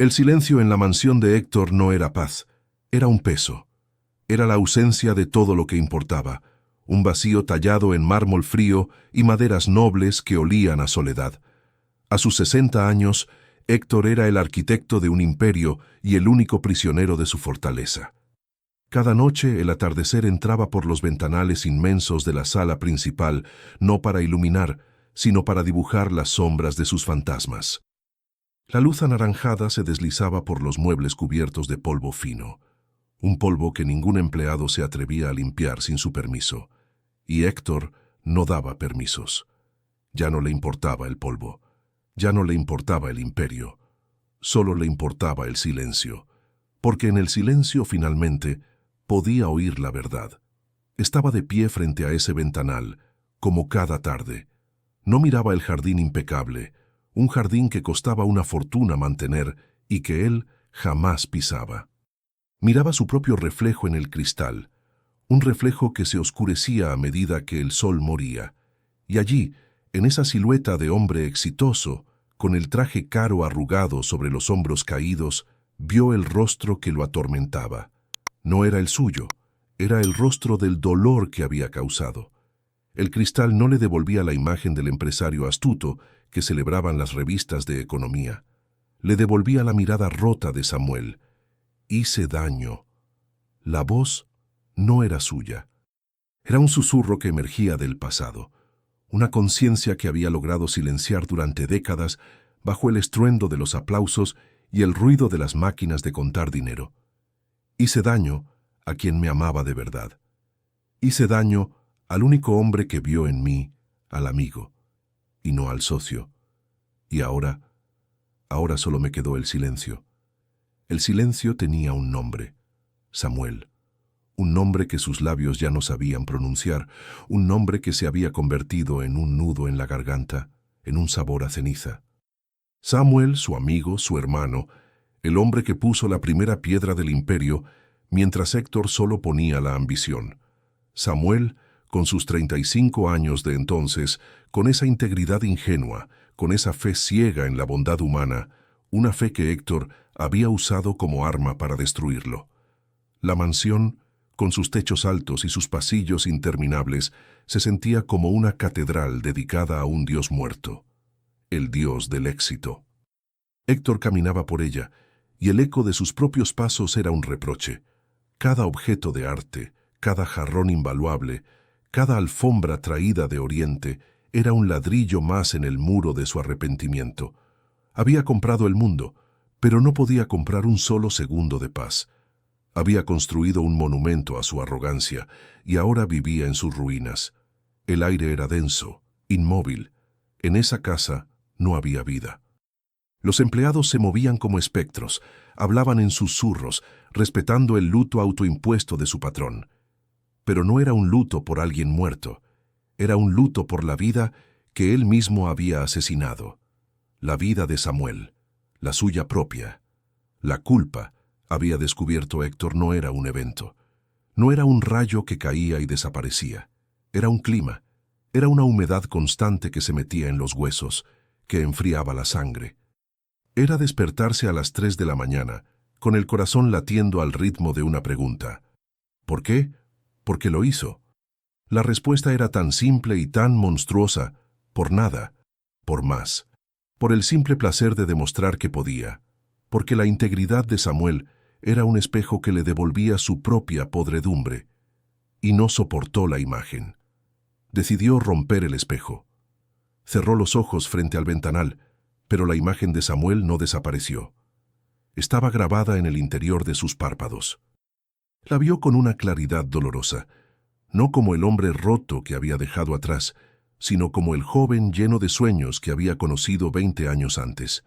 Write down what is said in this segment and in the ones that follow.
El silencio en la mansión de Héctor no era paz, era un peso. Era la ausencia de todo lo que importaba, un vacío tallado en mármol frío y maderas nobles que olían a soledad. A sus 60 años, Héctor era el arquitecto de un imperio y el único prisionero de su fortaleza. Cada noche el atardecer entraba por los ventanales inmensos de la sala principal, no para iluminar, sino para dibujar las sombras de sus fantasmas. La luz anaranjada se deslizaba por los muebles cubiertos de polvo fino, un polvo que ningún empleado se atrevía a limpiar sin su permiso, y Héctor no daba permisos. Ya no le importaba el polvo, ya no le importaba el imperio, solo le importaba el silencio, porque en el silencio finalmente podía oír la verdad. Estaba de pie frente a ese ventanal, como cada tarde. No miraba el jardín impecable, un jardín que costaba una fortuna mantener y que él jamás pisaba. Miraba su propio reflejo en el cristal, un reflejo que se oscurecía a medida que el sol moría, y allí, en esa silueta de hombre exitoso, con el traje caro arrugado sobre los hombros caídos, vio el rostro que lo atormentaba. No era el suyo, era el rostro del dolor que había causado. El cristal no le devolvía la imagen del empresario astuto que celebraban las revistas de economía. Le devolvía la mirada rota de Samuel. Hice daño. La voz no era suya. Era un susurro que emergía del pasado, una conciencia que había logrado silenciar durante décadas bajo el estruendo de los aplausos y el ruido de las máquinas de contar dinero. Hice daño a quien me amaba de verdad. Hice daño al único hombre que vio en mí al amigo, y no al socio. Y ahora solo me quedó el silencio. El silencio tenía un nombre, Samuel. Un nombre que sus labios ya no sabían pronunciar, un nombre que se había convertido en un nudo en la garganta, en un sabor a ceniza. Samuel, su amigo, su hermano, el hombre que puso la primera piedra del imperio, mientras Héctor solo ponía la ambición. Samuel, con sus 35 años de entonces, con esa integridad ingenua, con esa fe ciega en la bondad humana, una fe que Héctor había usado como arma para destruirlo. La mansión, con sus techos altos y sus pasillos interminables, se sentía como una catedral dedicada a un dios muerto, el dios del éxito. Héctor caminaba por ella, y el eco de sus propios pasos era un reproche. Cada objeto de arte, cada jarrón invaluable, cada alfombra traída de Oriente, era un ladrillo más en el muro de su arrepentimiento. Había comprado el mundo, pero no podía comprar un solo segundo de paz. Había construido un monumento a su arrogancia, y ahora vivía en sus ruinas. El aire era denso, inmóvil. En esa casa no había vida. Los empleados se movían como espectros, hablaban en susurros, respetando el luto autoimpuesto de su patrón. Pero no era un luto por alguien muerto, era un luto por la vida que él mismo había asesinado. La vida de Samuel, la suya propia. La culpa, había descubierto Héctor, no era un evento. No era un rayo que caía y desaparecía. Era un clima, era una humedad constante que se metía en los huesos, que enfriaba la sangre. Era despertarse a las 3 de la mañana, con el corazón latiendo al ritmo de una pregunta. ¿Por qué? Porque lo hizo. La respuesta era tan simple y tan monstruosa, por nada, por más, por el simple placer de demostrar que podía, porque la integridad de Samuel era un espejo que le devolvía su propia podredumbre, y no soportó la imagen. Decidió romper el espejo. Cerró los ojos frente al ventanal, pero la imagen de Samuel no desapareció. Estaba grabada en el interior de sus párpados. La vio con una claridad dolorosa, no como el hombre roto que había dejado atrás, sino como el joven lleno de sueños que había conocido 20 años antes.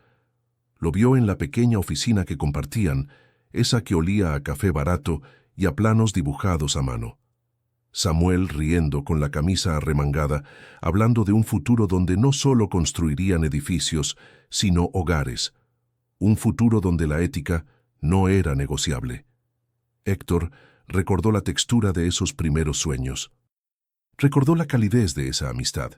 Lo vio en la pequeña oficina que compartían, esa que olía a café barato y a planos dibujados a mano. Samuel riendo con la camisa arremangada, hablando de un futuro donde no solo construirían edificios, sino hogares. Un futuro donde la ética no era negociable. Héctor recordó la textura de esos primeros sueños. Recordó la calidez de esa amistad.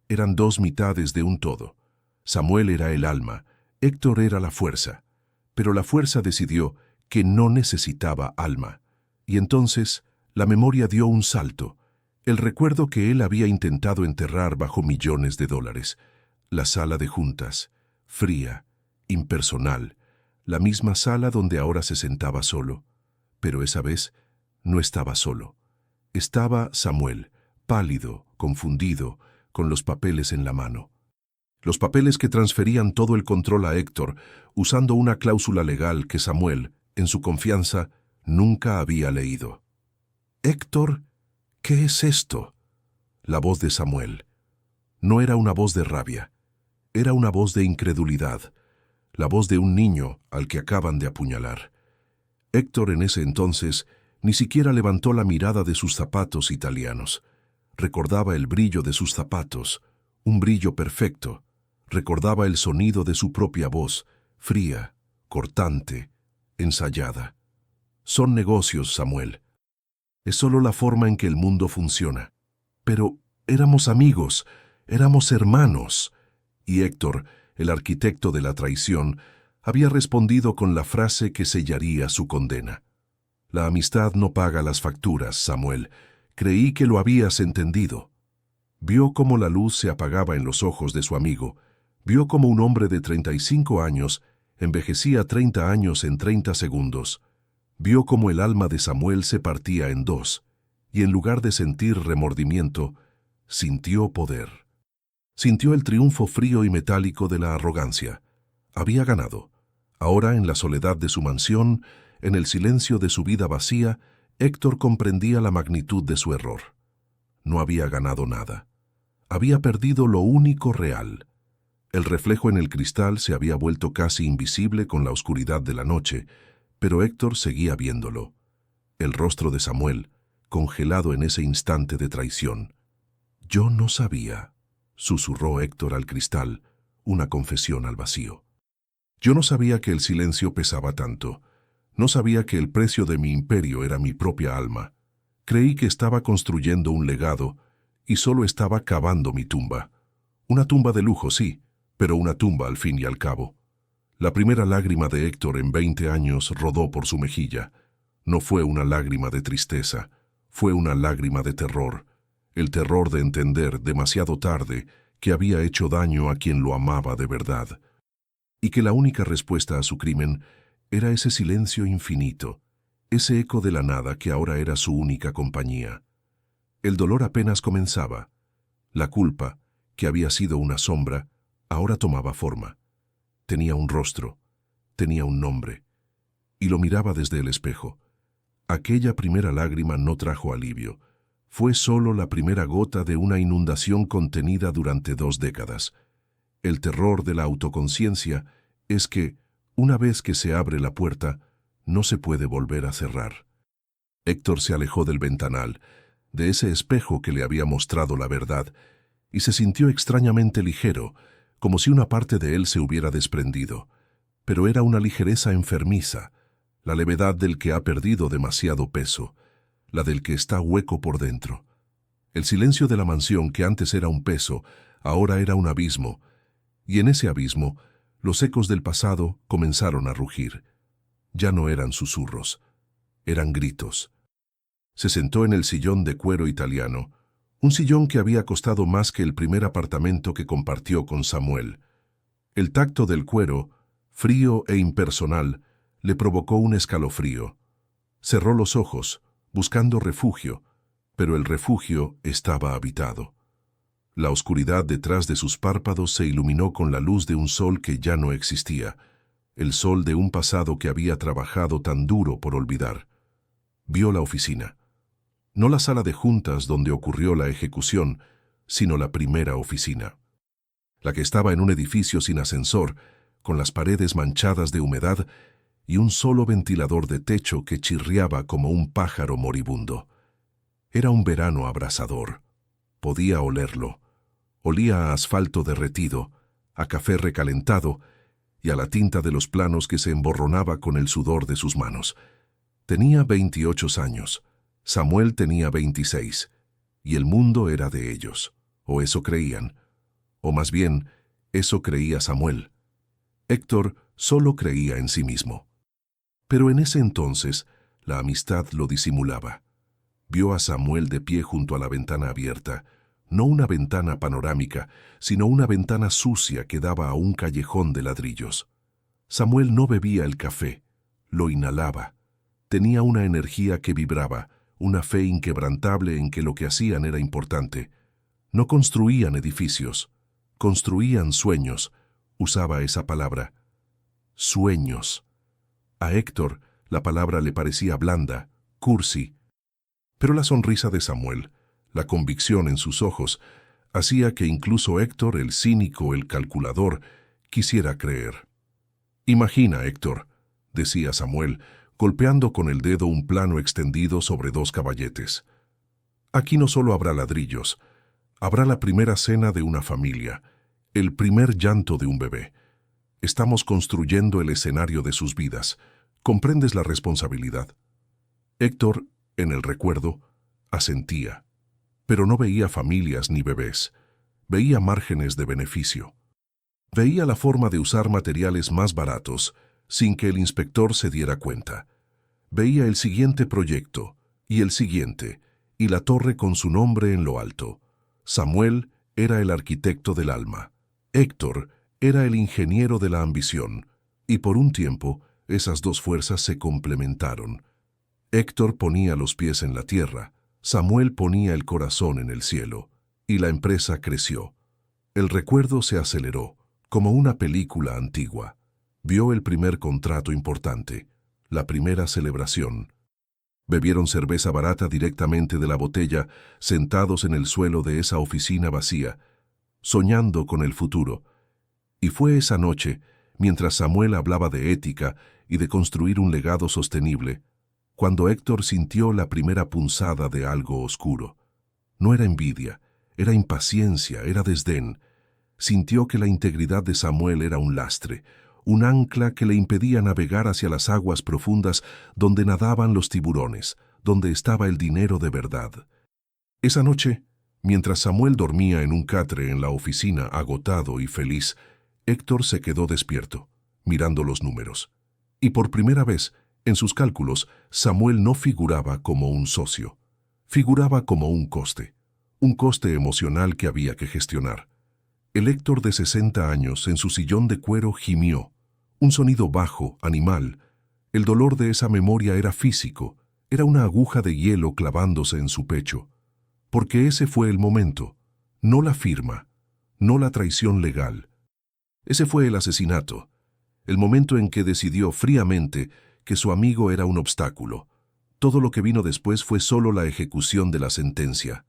Eran dos mitades de un todo. Samuel era el alma, Héctor era la fuerza. Pero la fuerza decidió que no necesitaba alma. Y entonces la memoria dio un salto. El recuerdo que él había intentado enterrar bajo millones de dólares. La sala de juntas, fría, impersonal, la misma sala donde ahora se sentaba solo. Pero esa vez no estaba solo. Estaba Samuel, pálido, confundido, con los papeles en la mano. Los papeles que transferían todo el control a Héctor, usando una cláusula legal que Samuel, en su confianza, nunca había leído. «Héctor, ¿qué es esto?». La voz de Samuel. No era una voz de rabia. Era una voz de incredulidad. La voz de un niño al que acaban de apuñalar. Héctor en ese entonces ni siquiera levantó la mirada de sus zapatos italianos. Recordaba el brillo de sus zapatos, un brillo perfecto. Recordaba el sonido de su propia voz, fría, cortante, ensayada. Son negocios, Samuel. Es solo la forma en que el mundo funciona. Pero éramos amigos, éramos hermanos. Y Héctor, el arquitecto de la traición, había respondido con la frase que sellaría su condena. La amistad no paga las facturas, Samuel. Creí que lo habías entendido. Vio cómo la luz se apagaba en los ojos de su amigo. Vio cómo un hombre de 35 años envejecía 30 años en 30 segundos. Vio cómo el alma de Samuel se partía en dos, y en lugar de sentir remordimiento, sintió poder. Sintió el triunfo frío y metálico de la arrogancia. Había ganado. Ahora, en la soledad de su mansión, en el silencio de su vida vacía, Héctor comprendía la magnitud de su error. No había ganado nada. Había perdido lo único real. El reflejo en el cristal se había vuelto casi invisible con la oscuridad de la noche, pero Héctor seguía viéndolo. El rostro de Samuel, congelado en ese instante de traición. «Yo no sabía», susurró Héctor al cristal, una confesión al vacío. «Yo no sabía que el silencio pesaba tanto. No sabía que el precio de mi imperio era mi propia alma. Creí que estaba construyendo un legado y solo estaba cavando mi tumba. Una tumba de lujo, sí, pero una tumba al fin y al cabo». La primera lágrima de Héctor en 20 años rodó por su mejilla. No fue una lágrima de tristeza, fue una lágrima de terror. El terror de entender demasiado tarde que había hecho daño a quien lo amaba de verdad. Y que la única respuesta a su crimen era ese silencio infinito, ese eco de la nada que ahora era su única compañía. El dolor apenas comenzaba. La culpa, que había sido una sombra, ahora tomaba forma. Tenía un rostro, tenía un nombre, y lo miraba desde el espejo. Aquella primera lágrima no trajo alivio. Fue solo la primera gota de una inundación contenida durante 2 décadas. El terror de la autoconciencia es que, una vez que se abre la puerta, no se puede volver a cerrar. Héctor se alejó del ventanal, de ese espejo que le había mostrado la verdad, y se sintió extrañamente ligero, como si una parte de él se hubiera desprendido. Pero era una ligereza enfermiza, la levedad del que ha perdido demasiado peso, la del que está hueco por dentro. El silencio de la mansión, que antes era un peso, ahora era un abismo, y en ese abismo, los ecos del pasado comenzaron a rugir. Ya no eran susurros, eran gritos. Se sentó en el sillón de cuero italiano, un sillón que había costado más que el primer apartamento que compartió con Samuel. El tacto del cuero, frío e impersonal, le provocó un escalofrío. Cerró los ojos, buscando refugio, pero el refugio estaba habitado. La oscuridad detrás de sus párpados se iluminó con la luz de un sol que ya no existía, el sol de un pasado que había trabajado tan duro por olvidar. Vio la oficina. No la sala de juntas donde ocurrió la ejecución, sino la primera oficina. La que estaba en un edificio sin ascensor, con las paredes manchadas de humedad y un solo ventilador de techo que chirriaba como un pájaro moribundo. Era un verano abrasador. Podía olerlo. Olía a asfalto derretido, a café recalentado y a la tinta de los planos que se emborronaba con el sudor de sus manos. Tenía 28 años. Samuel tenía 26, y el mundo era de ellos, o eso creían, o más bien, eso creía Samuel. Héctor solo creía en sí mismo. Pero en ese entonces, la amistad lo disimulaba. Vio a Samuel de pie junto a la ventana abierta, no una ventana panorámica, sino una ventana sucia que daba a un callejón de ladrillos. Samuel no bebía el café, lo inhalaba. Tenía una energía que vibraba, una fe inquebrantable en que lo que hacían era importante. No construían edificios, construían sueños. Usaba esa palabra. Sueños. A Héctor la palabra le parecía blanda, cursi. Pero la sonrisa de Samuel, la convicción en sus ojos, hacía que incluso Héctor, el cínico, el calculador, quisiera creer. «Imagina, Héctor», decía Samuel, golpeando con el dedo un plano extendido sobre dos caballetes. «Aquí no solo habrá ladrillos, habrá la primera cena de una familia, el primer llanto de un bebé. Estamos construyendo el escenario de sus vidas. ¿Comprendes la responsabilidad?» Héctor, en el recuerdo, asentía. Pero no veía familias ni bebés. Veía márgenes de beneficio. Veía la forma de usar materiales más baratos, sin que el inspector se diera cuenta. Veía el siguiente proyecto, y el siguiente, y la torre con su nombre en lo alto. Samuel era el arquitecto del alma. Héctor era el ingeniero de la ambición, y por un tiempo esas dos fuerzas se complementaron. Héctor ponía los pies en la tierra, Samuel ponía el corazón en el cielo, y la empresa creció. El recuerdo se aceleró, como una película antigua. Vio el primer contrato importante, la primera celebración. Bebieron cerveza barata directamente de la botella, sentados en el suelo de esa oficina vacía, soñando con el futuro. Y fue esa noche, mientras Samuel hablaba de ética y de construir un legado sostenible, cuando Héctor sintió la primera punzada de algo oscuro. No era envidia, era impaciencia, era desdén. Sintió que la integridad de Samuel era un lastre, un ancla que le impedía navegar hacia las aguas profundas donde nadaban los tiburones, donde estaba el dinero de verdad. Esa noche, mientras Samuel dormía en un catre en la oficina, agotado y feliz, Héctor se quedó despierto, mirando los números. Y por primera vez, en sus cálculos, Samuel no figuraba como un socio. Figuraba como un coste emocional que había que gestionar. El Héctor de 60 años, en su sillón de cuero, gimió. Un sonido bajo, animal. El dolor de esa memoria era físico, era una aguja de hielo clavándose en su pecho. Porque ese fue el momento, no la firma, no la traición legal. Ese fue el asesinato, el momento en que decidió fríamente que su amigo era un obstáculo. Todo lo que vino después fue solo la ejecución de la sentencia.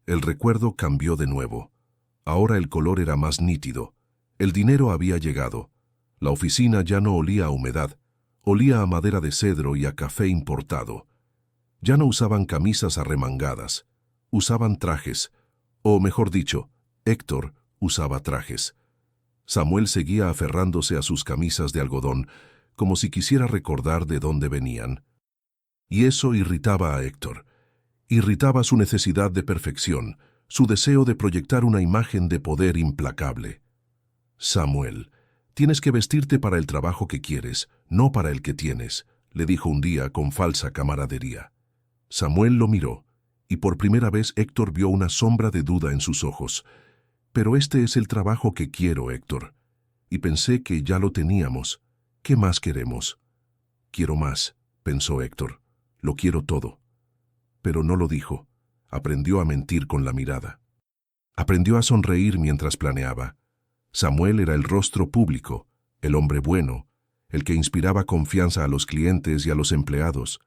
El recuerdo cambió de nuevo. Ahora el color era más nítido. El dinero había llegado. La oficina ya no olía a humedad. Olía a madera de cedro y a café importado. Ya no usaban camisas arremangadas. Usaban trajes. O mejor dicho, Héctor usaba trajes. Samuel seguía aferrándose a sus camisas de algodón, como si quisiera recordar de dónde venían. Y eso irritaba a Héctor. Irritaba su necesidad de perfección, su deseo de proyectar una imagen de poder implacable. «Samuel, tienes que vestirte para el trabajo que quieres, no para el que tienes», le dijo un día con falsa camaradería. Samuel lo miró, y por primera vez Héctor vio una sombra de duda en sus ojos. «Pero este es el trabajo que quiero, Héctor. Y pensé que ya lo teníamos. ¿Qué más queremos?» «Quiero más», pensó Héctor. «Lo quiero todo». Pero no lo dijo. Aprendió a mentir con la mirada. Aprendió a sonreír mientras planeaba. Samuel era el rostro público, el hombre bueno, el que inspiraba confianza a los clientes y a los empleados.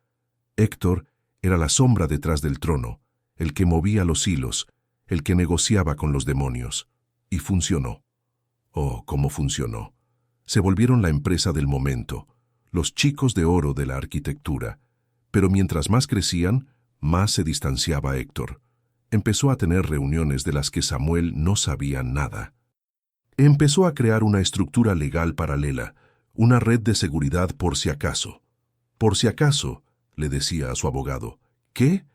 Héctor era la sombra detrás del trono, el que movía los hilos, el que negociaba con los demonios. Y funcionó. Oh, cómo funcionó. Se volvieron la empresa del momento, los chicos de oro de la arquitectura. Pero mientras más crecían, más se distanciaba Héctor. Empezó a tener reuniones de las que Samuel no sabía nada. Empezó a crear una estructura legal paralela, una red de seguridad por si acaso. «Por si acaso», le decía a su abogado. «¿Qué?»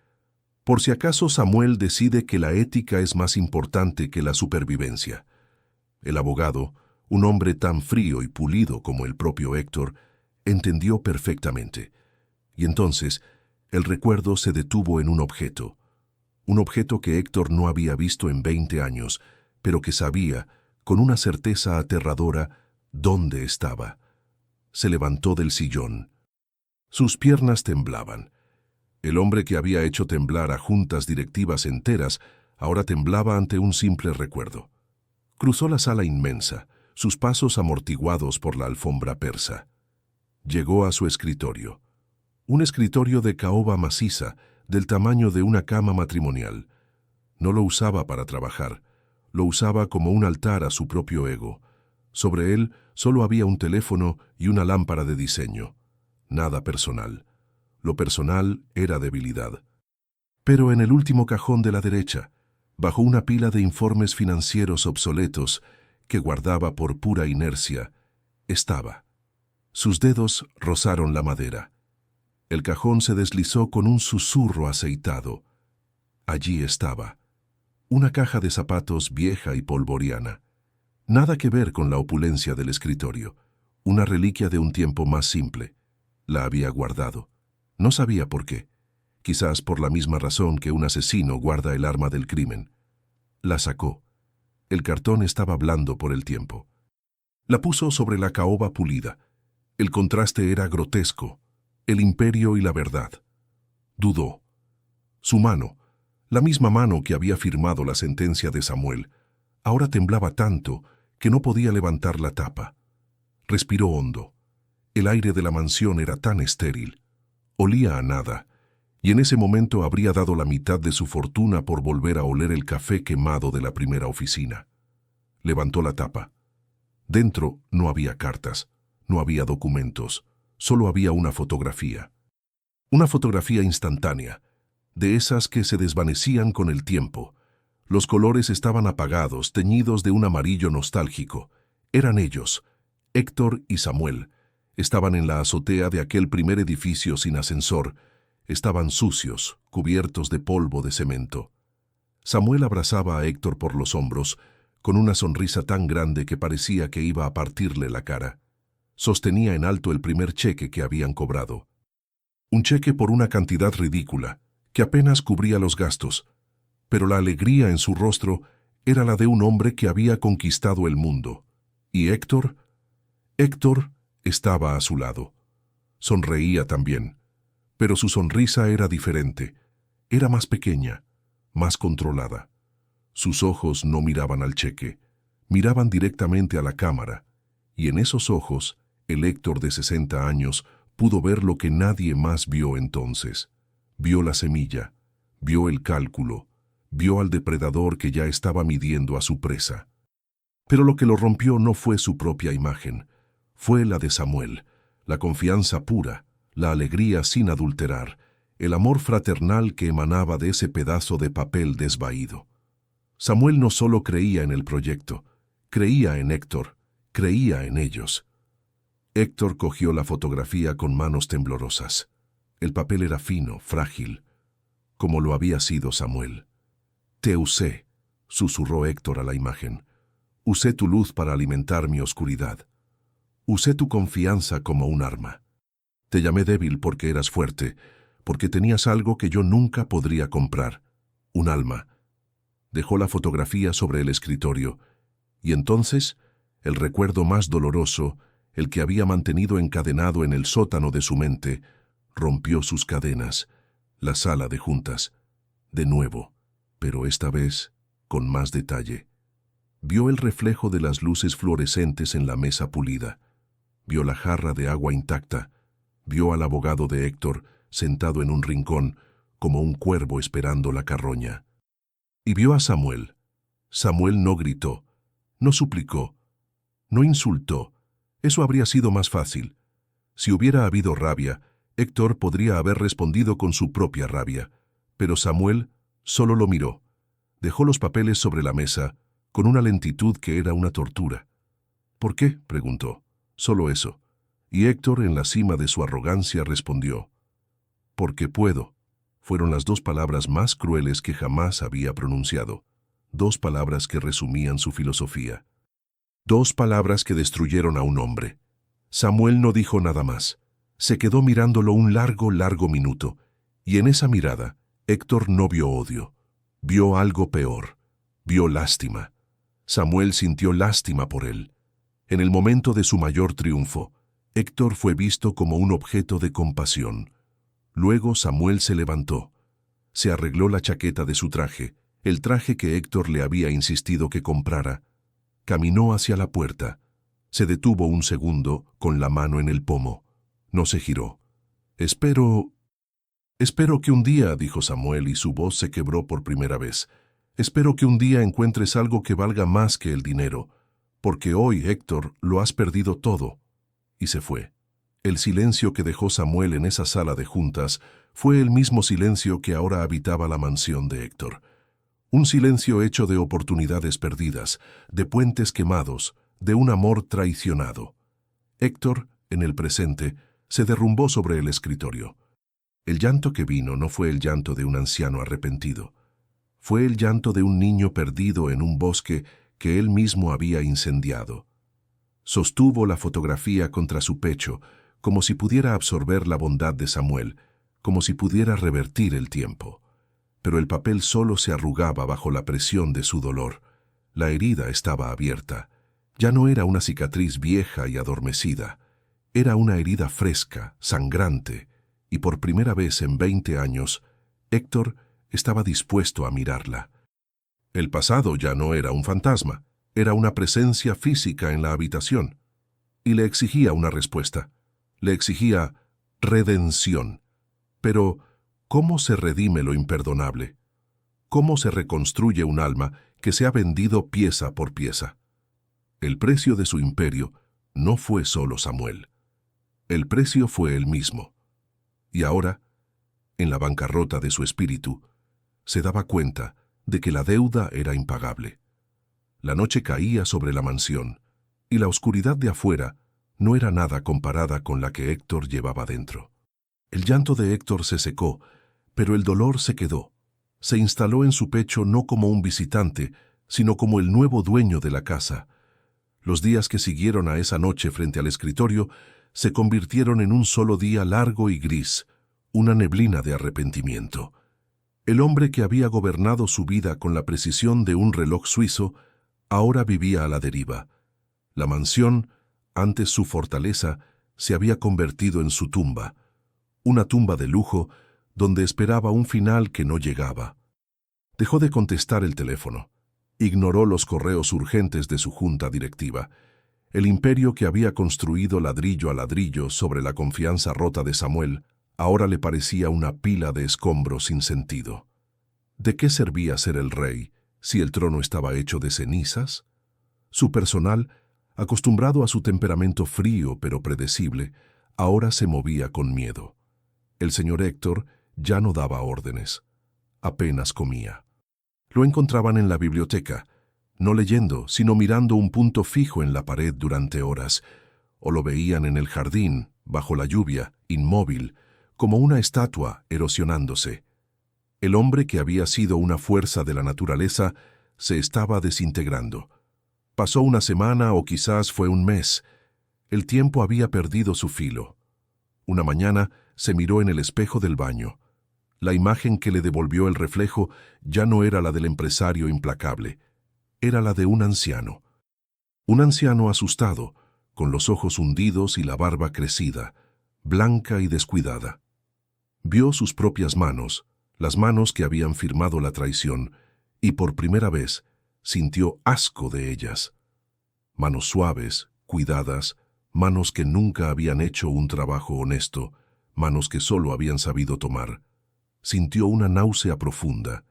«Por si acaso Samuel decide que la ética es más importante que la supervivencia». El abogado, Un hombre tan frío y pulido como el propio Héctor entendió perfectamente. Y entonces el recuerdo se detuvo en un objeto que Héctor no había visto en 20 años, pero que sabía, con una certeza aterradora, dónde estaba. Se levantó del sillón. Sus piernas temblaban. El hombre que había hecho temblar a juntas directivas enteras ahora temblaba ante un simple recuerdo. Cruzó la sala inmensa, sus pasos amortiguados por la alfombra persa. Llegó a su escritorio. Un escritorio de caoba maciza, del tamaño de una cama matrimonial. No lo usaba para trabajar, lo usaba como un altar a su propio ego. Sobre él solo había un teléfono y una lámpara de diseño. Nada personal. Lo personal era debilidad. Pero en el último cajón de la derecha, bajo una pila de informes financieros obsoletos que guardaba por pura inercia, estaba. Sus dedos rozaron la madera. El cajón se deslizó con un susurro aceitado. Allí estaba. Una caja de zapatos vieja y polvoriana. Nada que ver con la opulencia del escritorio. Una reliquia de un tiempo más simple. La había guardado. No sabía por qué. Quizás por la misma razón que un asesino guarda el arma del crimen. La sacó. El cartón estaba blando por el tiempo. La puso sobre la caoba pulida. El contraste era grotesco. El imperio y la verdad. Dudó. Su mano, la misma mano que había firmado la sentencia de Samuel, ahora temblaba tanto que no podía levantar la tapa. Respiró hondo. El aire de la mansión era tan estéril. Olía a nada, y en ese momento habría dado la mitad de su fortuna por volver a oler el café quemado de la primera oficina. Levantó la tapa. Dentro no había cartas, no había documentos, solo había una fotografía. Una fotografía instantánea, de esas que se desvanecían con el tiempo. Los colores estaban apagados, teñidos de un amarillo nostálgico. Eran ellos, Héctor y Samuel. Estaban en la azotea de aquel primer edificio sin ascensor. Estaban sucios, cubiertos de polvo de cemento. Samuel abrazaba a Héctor por los hombros, con una sonrisa tan grande que parecía que iba a partirle la cara. Sostenía en alto el primer cheque que habían cobrado. Un cheque por una cantidad ridícula, que apenas cubría los gastos, pero la alegría en su rostro era la de un hombre que había conquistado el mundo. ¿Y Héctor? Héctor estaba a su lado. Sonreía también, pero su sonrisa era diferente. Era más pequeña, más controlada. Sus ojos no miraban al cheque, miraban directamente a la cámara, y en esos ojos, el Héctor de 60 años pudo ver lo que nadie más vio entonces. Vio la semilla, vio el cálculo, vio al depredador que ya estaba midiendo a su presa. Pero lo que lo rompió no fue su propia imagen, fue la de Samuel, la confianza pura, la alegría sin adulterar, el amor fraternal que emanaba de ese pedazo de papel desvaído. Samuel no solo creía en el proyecto, creía en Héctor, creía en ellos. Héctor cogió la fotografía con manos temblorosas. El papel era fino, frágil, como lo había sido Samuel. «Te usé», susurró Héctor a la imagen. «Usé tu luz para alimentar mi oscuridad. Usé tu confianza como un arma. Te llamé débil porque eras fuerte, porque tenías algo que yo nunca podría comprar, un alma». Dejó la fotografía sobre el escritorio, y entonces, el recuerdo más doloroso, el que había mantenido encadenado en el sótano de su mente, rompió sus cadenas, la sala de juntas, de nuevo, pero esta vez con más detalle. Vio el reflejo de las luces fluorescentes en la mesa pulida, vio la jarra de agua intacta, vio al abogado de Héctor sentado en un rincón, como un cuervo esperando la carroña. Y vio a Samuel. Samuel no gritó, no suplicó, no insultó. Eso habría sido más fácil. Si hubiera habido rabia, Héctor podría haber respondido con su propia rabia, pero Samuel solo lo miró. Dejó los papeles sobre la mesa, con una lentitud que era una tortura. «¿Por qué?», preguntó. «Solo eso». Y Héctor, en la cima de su arrogancia, respondió. «Porque puedo». Fueron las dos palabras más crueles que jamás había pronunciado. Dos palabras que resumían su filosofía. 2 palabras que destruyeron a un hombre. Samuel no dijo nada más. Se quedó mirándolo un largo, largo minuto, y en esa mirada, Héctor no vio odio. Vio algo peor. Vio lástima. Samuel sintió lástima por él. En el momento de su mayor triunfo, Héctor fue visto como un objeto de compasión. Luego Samuel se levantó. Se arregló la chaqueta de su traje, el traje que Héctor le había insistido que comprara. Caminó hacia la puerta. Se detuvo un segundo, con la mano en el pomo. No se giró. Espero que un día, dijo Samuel, y su voz se quebró por primera vez. Espero que un día encuentres algo que valga más que el dinero, porque hoy, Héctor, lo has perdido todo. Y se fue. El silencio que dejó Samuel en esa sala de juntas fue el mismo silencio que ahora habitaba la mansión de Héctor. Un silencio hecho de oportunidades perdidas, de puentes quemados, de un amor traicionado. Héctor, en el presente, se derrumbó sobre el escritorio. El llanto que vino no fue el llanto de un anciano arrepentido. Fue el llanto de un niño perdido en un bosque que él mismo había incendiado. Sostuvo la fotografía contra su pecho, como si pudiera absorber la bondad de Samuel, como si pudiera revertir el tiempo. Pero el papel solo se arrugaba bajo la presión de su dolor. La herida estaba abierta. Ya no era una cicatriz vieja y adormecida. Era una herida fresca, sangrante, y por primera vez en 20 años, Héctor estaba dispuesto a mirarla. El pasado ya no era un fantasma, era una presencia física en la habitación. Y le exigía una respuesta. Le exigía redención. Pero, ¿cómo se redime lo imperdonable? ¿Cómo se reconstruye un alma que se ha vendido pieza por pieza? El precio de su imperio no fue solo Samuel. El precio fue él mismo. Y ahora, en la bancarrota de su espíritu, se daba cuenta de que la deuda era impagable. La noche caía sobre la mansión, y la oscuridad de afuera no era nada comparada con la que Héctor llevaba dentro. El llanto de Héctor se secó, pero el dolor se quedó. Se instaló en su pecho no como un visitante, sino como el nuevo dueño de la casa. Los días que siguieron a esa noche frente al escritorio se convirtieron en un solo día largo y gris, una neblina de arrepentimiento. El hombre que había gobernado su vida con la precisión de un reloj suizo, ahora vivía a la deriva. La mansión, antes su fortaleza, se había convertido en su tumba, una tumba de lujo donde esperaba un final que no llegaba. Dejó de contestar el teléfono. Ignoró los correos urgentes de su junta directiva. El imperio que había construido ladrillo a ladrillo sobre la confianza rota de Samuel, ahora le parecía una pila de escombros sin sentido. ¿De qué servía ser el rey si el trono estaba hecho de cenizas? Su personal, acostumbrado a su temperamento frío pero predecible, ahora se movía con miedo. El señor Héctor ya no daba órdenes. Apenas comía. Lo encontraban en la biblioteca, no leyendo, sino mirando un punto fijo en la pared durante horas, o lo veían en el jardín, bajo la lluvia, inmóvil, como una estatua erosionándose. El hombre que había sido una fuerza de la naturaleza se estaba desintegrando. Pasó una semana o quizás fue un mes. El tiempo había perdido su filo. Una mañana se miró en el espejo del baño. La imagen que le devolvió el reflejo ya no era la del empresario implacable. Era la de un anciano. Un anciano asustado, con los ojos hundidos y la barba crecida, blanca y descuidada. Vio sus propias manos, las manos que habían firmado la traición, y por primera vez sintió asco de ellas. Manos suaves, cuidadas, manos que nunca habían hecho un trabajo honesto, manos que solo habían sabido tomar. Sintió una náusea profunda,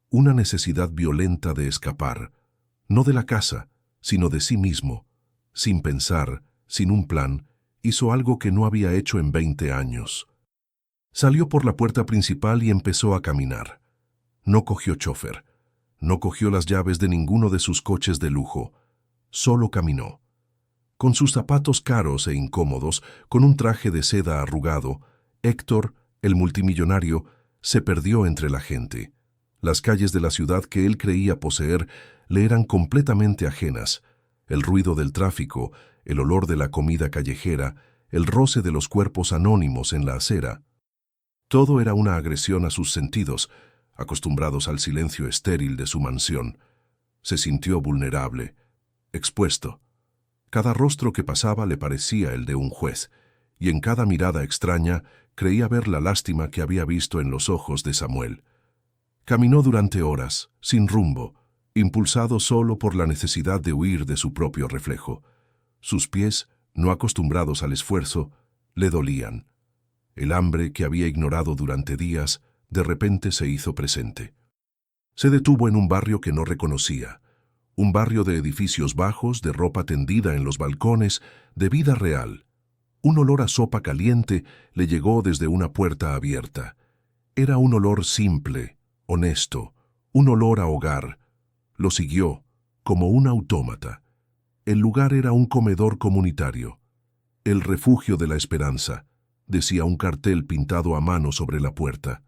una necesidad violenta de escapar, no de la casa, sino de sí mismo. Sin pensar, sin un plan, hizo algo que no había hecho en 20 años. Salió por la puerta principal y empezó a caminar. No cogió chofer, no cogió las llaves de ninguno de sus coches de lujo, solo caminó. Con sus zapatos caros e incómodos, con un traje de seda arrugado, Héctor, el multimillonario, se perdió entre la gente. Las calles de la ciudad que él creía poseer le eran completamente ajenas. El ruido del tráfico, el olor de la comida callejera, el roce de los cuerpos anónimos en la acera. Todo era una agresión a sus sentidos, acostumbrados al silencio estéril de su mansión. Se sintió vulnerable, expuesto. Cada rostro que pasaba le parecía el de un juez, y en cada mirada extraña creía ver la lástima que había visto en los ojos de Samuel. Caminó durante horas, sin rumbo, impulsado solo por la necesidad de huir de su propio reflejo. Sus pies, no acostumbrados al esfuerzo, le dolían. El hambre que había ignorado durante días, de repente se hizo presente. Se detuvo en un barrio que no reconocía, un barrio de edificios bajos, de ropa tendida en los balcones, de vida real. Un olor a sopa caliente le llegó desde una puerta abierta. Era un olor simple, honesto, un olor a hogar. Lo siguió, como un autómata. El lugar era un comedor comunitario. El refugio de la esperanza, decía un cartel pintado a mano sobre la puerta.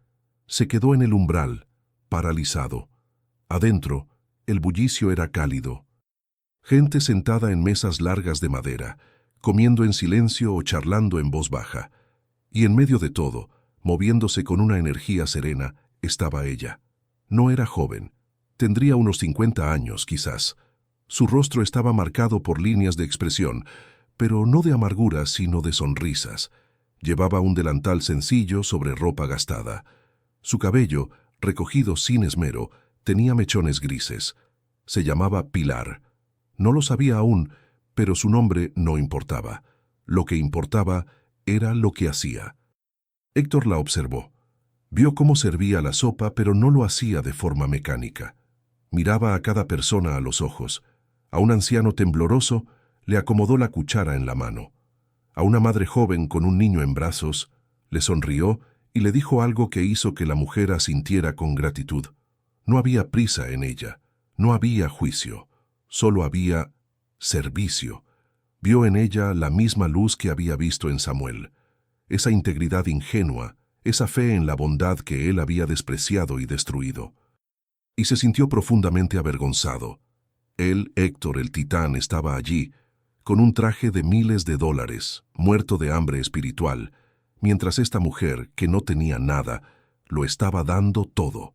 Se quedó en el umbral, paralizado. Adentro, el bullicio era cálido. Gente sentada en mesas largas de madera, comiendo en silencio o charlando en voz baja. Y en medio de todo, moviéndose con una energía serena, estaba ella. No era joven. Tendría unos 50 años, quizás. Su rostro estaba marcado por líneas de expresión, pero no de amargura, sino de sonrisas. Llevaba un delantal sencillo sobre ropa gastada. Su cabello, recogido sin esmero, tenía mechones grises. Se llamaba Pilar. No lo sabía aún, pero su nombre no importaba. Lo que importaba era lo que hacía. Héctor la observó. Vio cómo servía la sopa, pero no lo hacía de forma mecánica. Miraba a cada persona a los ojos. A un anciano tembloroso le acomodó la cuchara en la mano. A una madre joven con un niño en brazos le sonrió y le dijo algo que hizo que la mujer asintiera con gratitud. No había prisa en ella, no había juicio, solo había servicio. Vio en ella la misma luz que había visto en Samuel, esa integridad ingenua, esa fe en la bondad que él había despreciado y destruido. Y se sintió profundamente avergonzado. Él, Héctor, el titán, estaba allí, con un traje de miles de dólares, muerto de hambre espiritual, mientras esta mujer, que no tenía nada, lo estaba dando todo.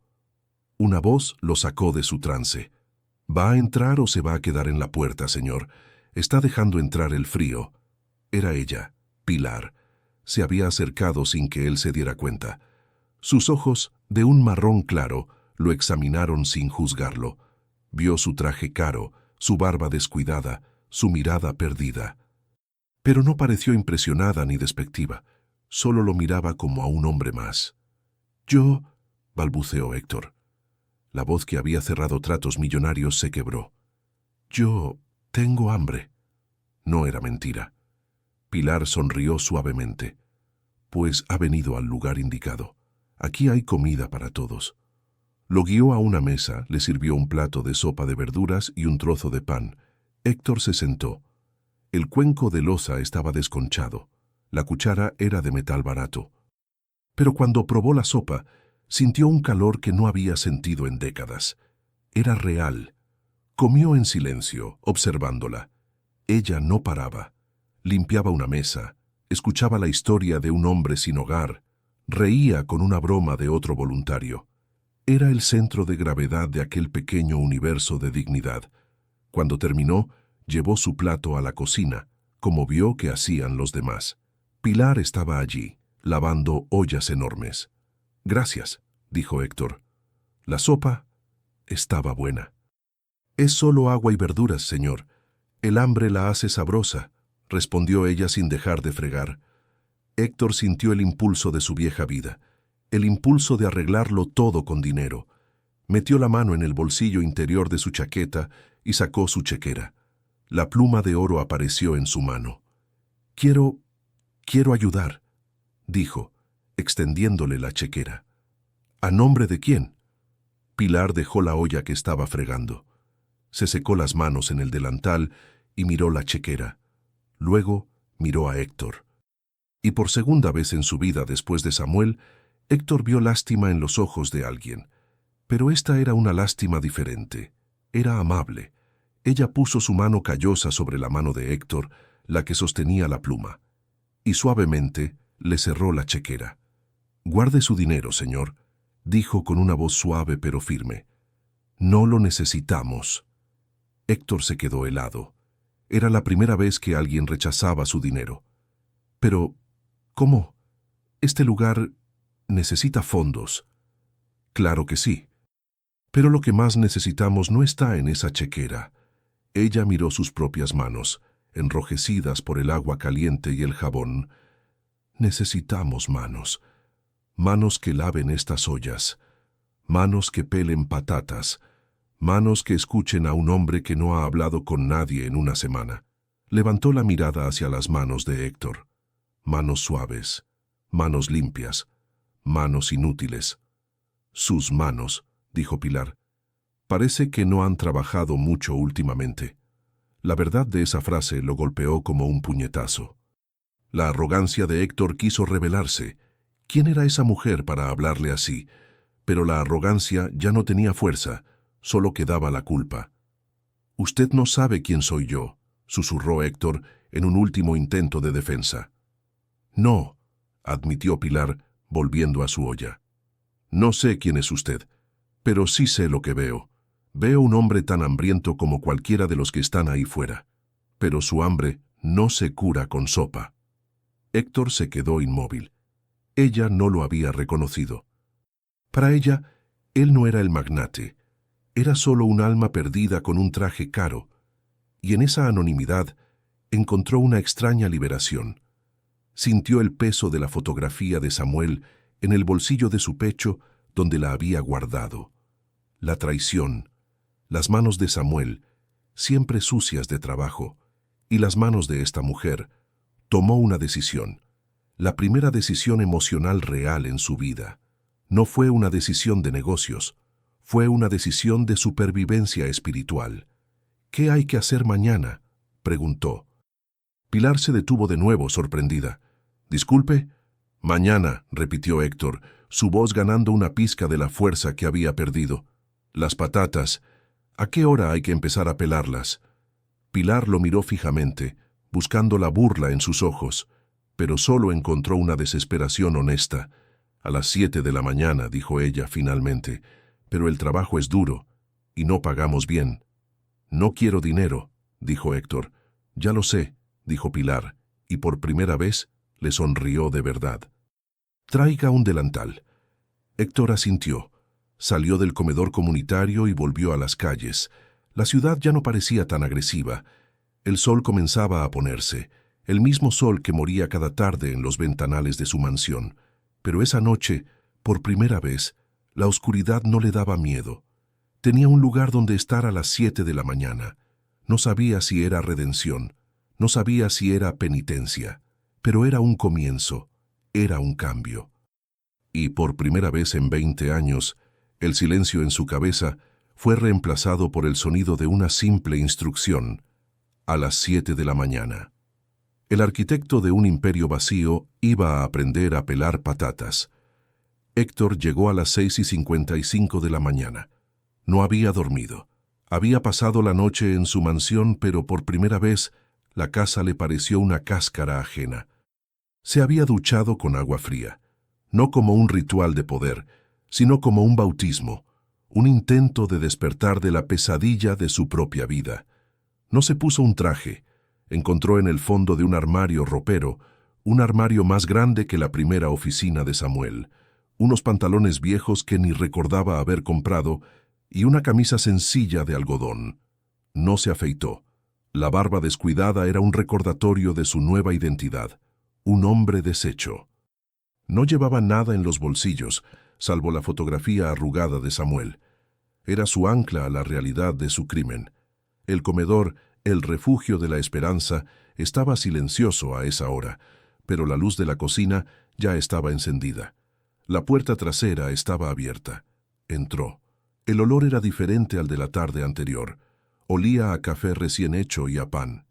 Una voz lo sacó de su trance. ¿Va a entrar o se va a quedar en la puerta, señor? Está dejando entrar el frío. Era ella, Pilar. Se había acercado sin que él se diera cuenta. Sus ojos, de un marrón claro, lo examinaron sin juzgarlo. Vio su traje caro, su barba descuidada, su mirada perdida. Pero no pareció impresionada ni despectiva. Solo lo miraba como a un hombre más. «Yo», balbuceó Héctor. La voz que había cerrado tratos millonarios se quebró. «Yo tengo hambre». No era mentira. Pilar sonrió suavemente. «Pues ha venido al lugar indicado. Aquí hay comida para todos». Lo guió a una mesa, le sirvió un plato de sopa de verduras y un trozo de pan. Héctor se sentó. El cuenco de loza estaba desconchado. La cuchara era de metal barato. Pero cuando probó la sopa, sintió un calor que no había sentido en décadas. Era real. Comió en silencio, observándola. Ella no paraba. Limpiaba una mesa, escuchaba la historia de un hombre sin hogar, reía con una broma de otro voluntario. Era el centro de gravedad de aquel pequeño universo de dignidad. Cuando terminó, llevó su plato a la cocina, como vio que hacían los demás. Pilar estaba allí, lavando ollas enormes. «Gracias», dijo Héctor. La sopa estaba buena. «Es solo agua y verduras, señor. El hambre la hace sabrosa», respondió ella sin dejar de fregar. Héctor sintió el impulso de su vieja vida, el impulso de arreglarlo todo con dinero. Metió la mano en el bolsillo interior de su chaqueta y sacó su chequera. La pluma de oro apareció en su mano. Quiero ayudar», dijo, extendiéndole la chequera. «¿A nombre de quién?» Pilar dejó la olla que estaba fregando. Se secó las manos en el delantal y miró la chequera. Luego miró a Héctor. Y por segunda vez en su vida después de Samuel, Héctor vio lástima en los ojos de alguien. Pero esta era una lástima diferente. Era amable. Ella puso su mano callosa sobre la mano de Héctor, la que sostenía la pluma, y suavemente le cerró la chequera. «Guarde su dinero, señor», dijo con una voz suave pero firme. «No lo necesitamos». Héctor se quedó helado. Era la primera vez que alguien rechazaba su dinero. «Pero, ¿cómo? Este lugar necesita fondos». «Claro que sí. Pero lo que más necesitamos no está en esa chequera». Ella miró sus propias manos, enrojecidas por el agua caliente y el jabón. «Necesitamos manos. Manos que laven estas ollas. Manos que pelen patatas. Manos que escuchen a un hombre que no ha hablado con nadie en una semana». Levantó la mirada hacia las manos de Héctor. Manos suaves, manos limpias, manos inútiles. «Sus manos», dijo Pilar. «Parece que no han trabajado mucho últimamente». La verdad de esa frase lo golpeó como un puñetazo. La arrogancia de Héctor quiso revelarse. ¿Quién era esa mujer para hablarle así? Pero la arrogancia ya no tenía fuerza, solo quedaba la culpa. «Usted no sabe quién soy yo», susurró Héctor en un último intento de defensa. «No», admitió Pilar, volviendo a su olla. «No sé quién es usted, pero sí sé lo que veo. Veo un hombre tan hambriento como cualquiera de los que están ahí fuera. Pero su hambre no se cura con sopa». Héctor se quedó inmóvil. Ella no lo había reconocido. Para ella, él no era el magnate. Era solo un alma perdida con un traje caro. Y en esa anonimidad encontró una extraña liberación. Sintió el peso de la fotografía de Samuel en el bolsillo de su pecho donde la había guardado. La traición, las manos de Samuel, siempre sucias de trabajo, y las manos de esta mujer. Tomó una decisión, la primera decisión emocional real en su vida. No fue una decisión de negocios, fue una decisión de supervivencia espiritual. «¿Qué hay que hacer mañana?», preguntó. Pilar se detuvo de nuevo, sorprendida. «Disculpe». «Mañana», repitió Héctor, su voz ganando una pizca de la fuerza que había perdido. «Las patatas. ¿A qué hora hay que empezar a pelarlas?». Pilar lo miró fijamente, buscando la burla en sus ojos, pero solo encontró una desesperación honesta. «A las 7 de la mañana», dijo ella finalmente, «pero el trabajo es duro, y no pagamos bien». «No quiero dinero», dijo Héctor. «Ya lo sé», dijo Pilar, y por primera vez le sonrió de verdad. «Traiga un delantal». Héctor asintió. Salió del comedor comunitario y volvió a las calles. La ciudad ya no parecía tan agresiva. El sol comenzaba a ponerse, el mismo sol que moría cada tarde en los ventanales de su mansión. Pero esa noche, por primera vez, la oscuridad no le daba miedo. Tenía un lugar donde estar a las 7 de la mañana. No sabía si era redención, no sabía si era penitencia, pero era un comienzo, era un cambio. Y por primera vez en 20 años, el silencio en su cabeza fue reemplazado por el sonido de una simple instrucción: a las 7 de la mañana. El arquitecto de un imperio vacío iba a aprender a pelar patatas. Héctor llegó a las 6:55 de la mañana. No había dormido. Había pasado la noche en su mansión, pero por primera vez la casa le pareció una cáscara ajena. Se había duchado con agua fría, no como un ritual de poder, sino como un bautismo, un intento de despertar de la pesadilla de su propia vida. No se puso un traje. Encontró en el fondo de un armario ropero, un armario más grande que la primera oficina de Samuel, unos pantalones viejos que ni recordaba haber comprado y una camisa sencilla de algodón. No se afeitó. La barba descuidada era un recordatorio de su nueva identidad, un hombre deshecho. No llevaba nada en los bolsillos, salvo la fotografía arrugada de Samuel. Era su ancla a la realidad de su crimen. El comedor, el refugio de la esperanza, estaba silencioso a esa hora, pero la luz de la cocina ya estaba encendida. La puerta trasera estaba abierta. Entró. El olor era diferente al de la tarde anterior. Olía a café recién hecho y a pan.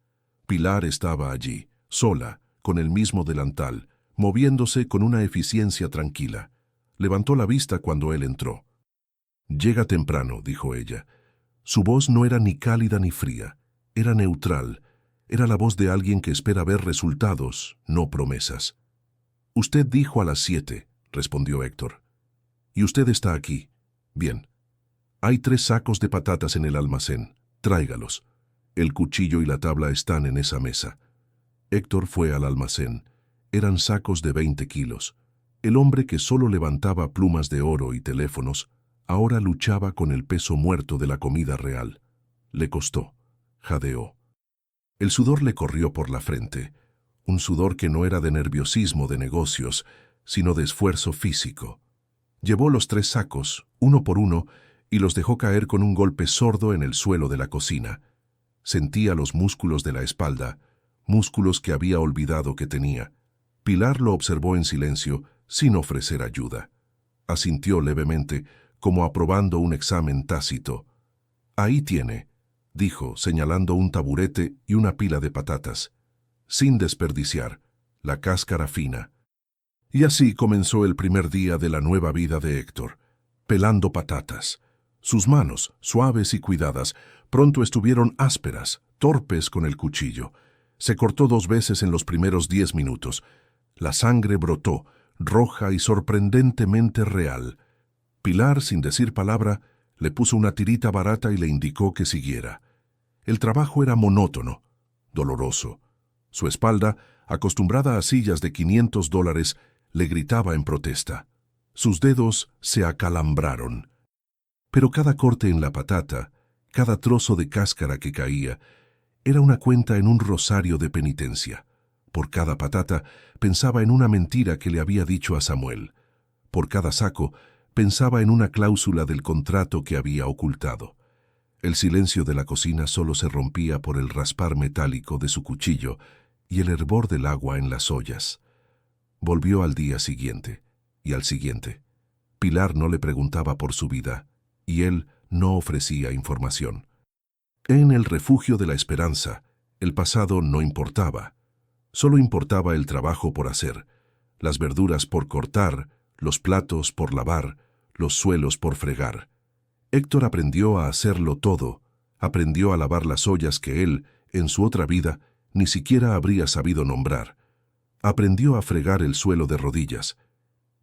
Pilar estaba allí, sola, con el mismo delantal, moviéndose con una eficiencia tranquila. Levantó la vista cuando él entró. «Llega temprano», dijo ella. Su voz no era ni cálida ni fría, era neutral, era la voz de alguien que espera ver resultados, no promesas. «Usted dijo a las 7», respondió Héctor. «Y usted está aquí. Bien. Hay 3 sacos de patatas en el almacén. Tráigalos. El cuchillo y la tabla están en esa mesa». Héctor fue al almacén. Eran sacos de 20 kilos. El hombre que solo levantaba plumas de oro y teléfonos, ahora luchaba con el peso muerto de la comida real. Le costó. Jadeó. El sudor le corrió por la frente, un sudor que no era de nerviosismo de negocios, sino de esfuerzo físico. Llevó los 3 sacos, uno por uno, y los dejó caer con un golpe sordo en el suelo de la cocina. Sentía los músculos de la espalda, músculos que había olvidado que tenía. Pilar lo observó en silencio, sin ofrecer ayuda. Asintió levemente, como aprobando un examen tácito. «Ahí tiene», dijo, señalando un taburete y una pila de patatas. «Sin desperdiciar, la cáscara fina». Y así comenzó el primer día de la nueva vida de Héctor, pelando patatas. Sus manos, suaves y cuidadas, pronto estuvieron ásperas, torpes con el cuchillo. Se cortó 2 veces en los primeros 10 minutos. La sangre brotó, roja y sorprendentemente real. Pilar, sin decir palabra, le puso una tirita barata y le indicó que siguiera. El trabajo era monótono, doloroso. Su espalda, acostumbrada a sillas de $500, le gritaba en protesta. Sus dedos se acalambraron. Pero cada corte en la patata, cada trozo de cáscara que caía, era una cuenta en un rosario de penitencia. Por cada patata pensaba en una mentira que le había dicho a Samuel. Por cada saco pensaba en una cláusula del contrato que había ocultado. El silencio de la cocina solo se rompía por el raspar metálico de su cuchillo y el hervor del agua en las ollas. Volvió al día siguiente, y al siguiente. Pilar no le preguntaba por su vida, y él no ofrecía información. En el refugio de la esperanza, el pasado no importaba. Solo importaba el trabajo por hacer, las verduras por cortar, los platos por lavar, los suelos por fregar. Héctor aprendió a hacerlo todo, aprendió a lavar las ollas que él, en su otra vida, ni siquiera habría sabido nombrar. Aprendió a fregar el suelo de rodillas,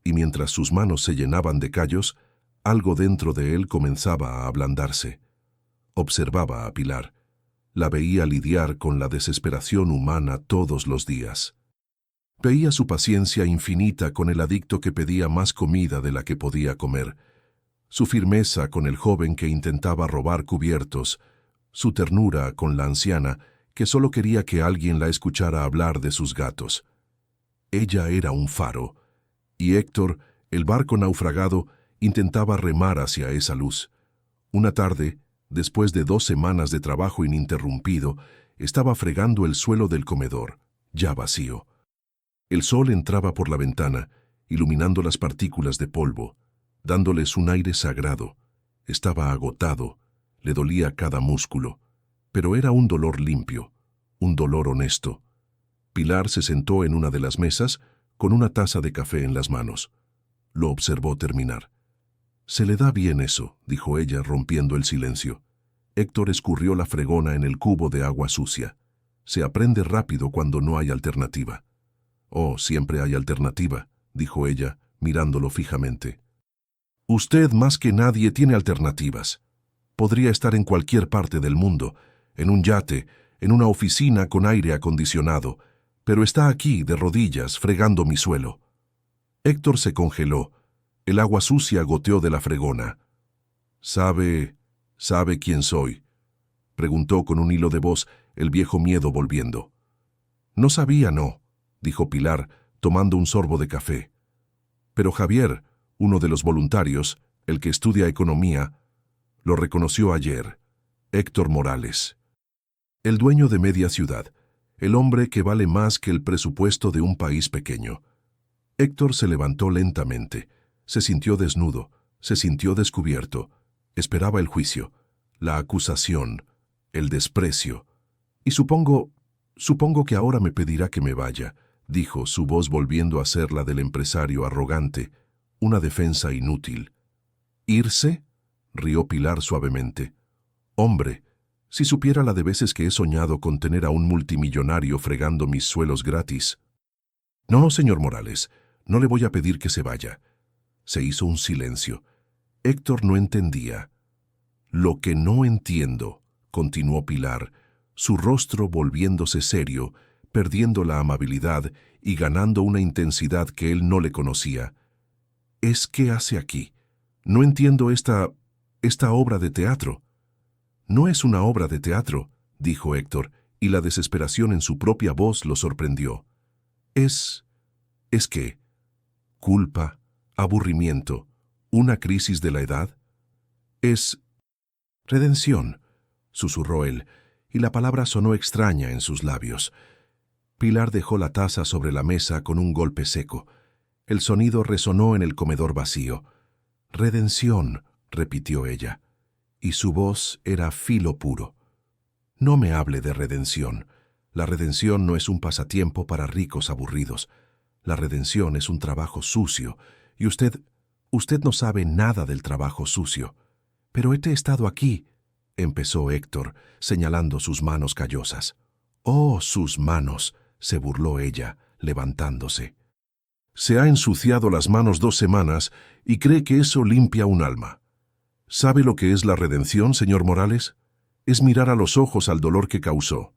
y mientras sus manos se llenaban de callos, algo dentro de él comenzaba a ablandarse. Observaba a Pilar. La veía lidiar con la desesperación humana todos los días. Veía su paciencia infinita con el adicto que pedía más comida de la que podía comer, su firmeza con el joven que intentaba robar cubiertos, su ternura con la anciana que solo quería que alguien la escuchara hablar de sus gatos. Ella era un faro, y Héctor, el barco naufragado, intentaba remar hacia esa luz. Una tarde, después de 2 semanas de trabajo ininterrumpido, estaba fregando el suelo del comedor, ya vacío. El sol entraba por la ventana, iluminando las partículas de polvo, dándoles un aire sagrado. Estaba agotado, le dolía cada músculo, pero era un dolor limpio, un dolor honesto. Pilar se sentó en una de las mesas con una taza de café en las manos. Lo observó terminar. «Se le da bien eso», dijo ella, rompiendo el silencio. Héctor escurrió la fregona en el cubo de agua sucia. «Se aprende rápido cuando no hay alternativa». «Oh, siempre hay alternativa», dijo ella, mirándolo fijamente. «Usted más que nadie tiene alternativas. Podría estar en cualquier parte del mundo, en un yate, en una oficina con aire acondicionado, pero está aquí, de rodillas, fregando mi suelo». Héctor se congeló. El agua sucia goteó de la fregona. «¿Sabe quién soy?», preguntó con un hilo de voz, el viejo miedo volviendo. «No sabía, no», dijo Pilar, tomando un sorbo de café. Pero Javier, uno de los voluntarios, el que estudia economía, lo reconoció ayer. Héctor Morales. El dueño de media ciudad, el hombre que vale más que el presupuesto de un país pequeño. Héctor se levantó lentamente, se sintió desnudo, se sintió descubierto, esperaba el juicio, la acusación, el desprecio. «Y supongo que ahora me pedirá que me vaya», dijo, su voz volviendo a ser la del empresario arrogante, una defensa inútil. «¿Irse?», rió Pilar suavemente. Hombre, si supiera la de veces que he soñado con tener a un multimillonario fregando mis suelos gratis. No, señor Morales, no le voy a pedir que se vaya. Se hizo un silencio. Héctor no entendía. Lo que no entiendo, continuó Pilar, su rostro volviéndose serio, perdiendo la amabilidad y ganando una intensidad que él no le conocía, es qué hace aquí. No entiendo esta obra de teatro. No es una obra de teatro, dijo Héctor, y la desesperación en su propia voz lo sorprendió. ¿Es qué? ¿Culpa? ¿Aburrimiento? ¿Una crisis de la edad? Es redención, susurró él, y la palabra sonó extraña en sus labios. Pilar dejó la taza sobre la mesa con un golpe seco. El sonido resonó en el comedor vacío. Redención, repitió ella, y su voz era filo puro. No me hable de redención. La redención no es un pasatiempo para ricos aburridos. La redención es un trabajo sucio, y usted no sabe nada del trabajo sucio. Pero he estado aquí, empezó Héctor, señalando sus manos callosas. Oh, sus manos, se burló ella, levantándose. Se ha ensuciado las manos 2 semanas y cree que eso limpia un alma. ¿Sabe lo que es la redención, señor Morales? Es mirar a los ojos al dolor que causó.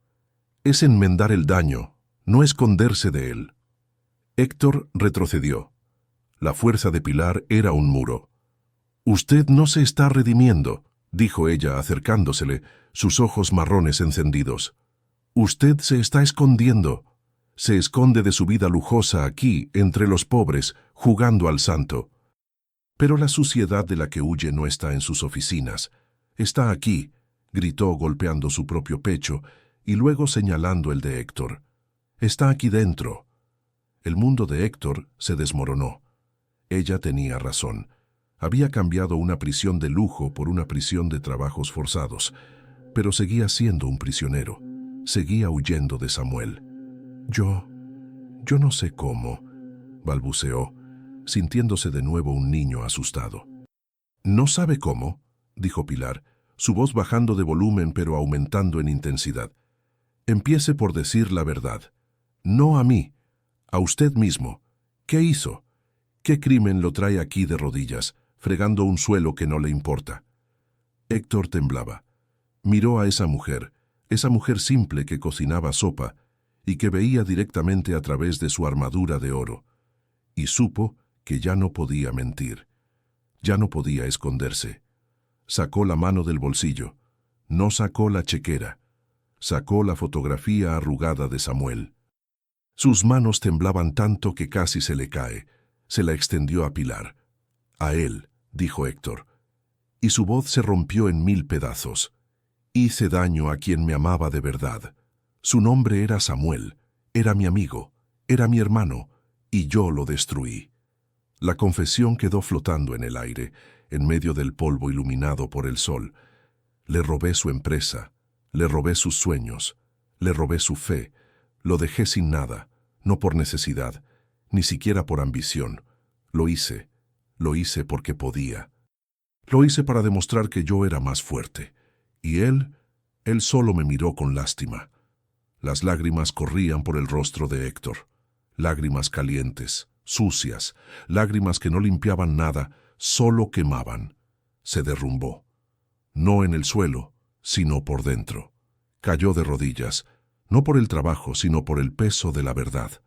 Es enmendar el daño, no esconderse de él. Héctor retrocedió. La fuerza de Pilar era un muro. «Usted no se está redimiendo», dijo ella acercándosele, sus ojos marrones encendidos. «Usted se está escondiendo. Se esconde de su vida lujosa aquí, entre los pobres, jugando al santo. Pero la suciedad de la que huye no está en sus oficinas. Está aquí», gritó golpeando su propio pecho y luego señalando el de Héctor. «Está aquí dentro». El mundo de Héctor se desmoronó. Ella tenía razón. Había cambiado una prisión de lujo por una prisión de trabajos forzados, pero seguía siendo un prisionero. Seguía huyendo de Samuel. Yo no sé cómo», balbuceó, sintiéndose de nuevo un niño asustado. «¿No sabe cómo?», dijo Pilar, su voz bajando de volumen pero aumentando en intensidad. «Empiece por decir la verdad. No a mí, a usted mismo. ¿Qué hizo? ¿Qué crimen lo trae aquí de rodillas, fregando un suelo que no le importa?» Héctor temblaba. Miró a esa mujer simple que cocinaba sopa y que veía directamente a través de su armadura de oro, y supo que ya no podía mentir. Ya no podía esconderse. Sacó la mano del bolsillo. No sacó la chequera. Sacó la fotografía arrugada de Samuel. Sus manos temblaban tanto que casi se le cae. Se la extendió a Pilar. «A él», dijo Héctor, y su voz se rompió en 1000 pedazos. «Hice daño a quien me amaba de verdad. Su nombre era Samuel, era mi amigo, era mi hermano, y yo lo destruí». La confesión quedó flotando en el aire, en medio del polvo iluminado por el sol. Le robé su empresa, le robé sus sueños, le robé su fe, lo dejé sin nada, no por necesidad, ni siquiera por ambición. Lo hice porque podía. Lo hice para demostrar que yo era más fuerte. Y él solo me miró con lástima. Las lágrimas corrían por el rostro de Héctor. Lágrimas calientes, sucias, lágrimas que no limpiaban nada, solo quemaban. Se derrumbó. No en el suelo, sino por dentro. Cayó de rodillas, no por el trabajo, sino por el peso de la verdad.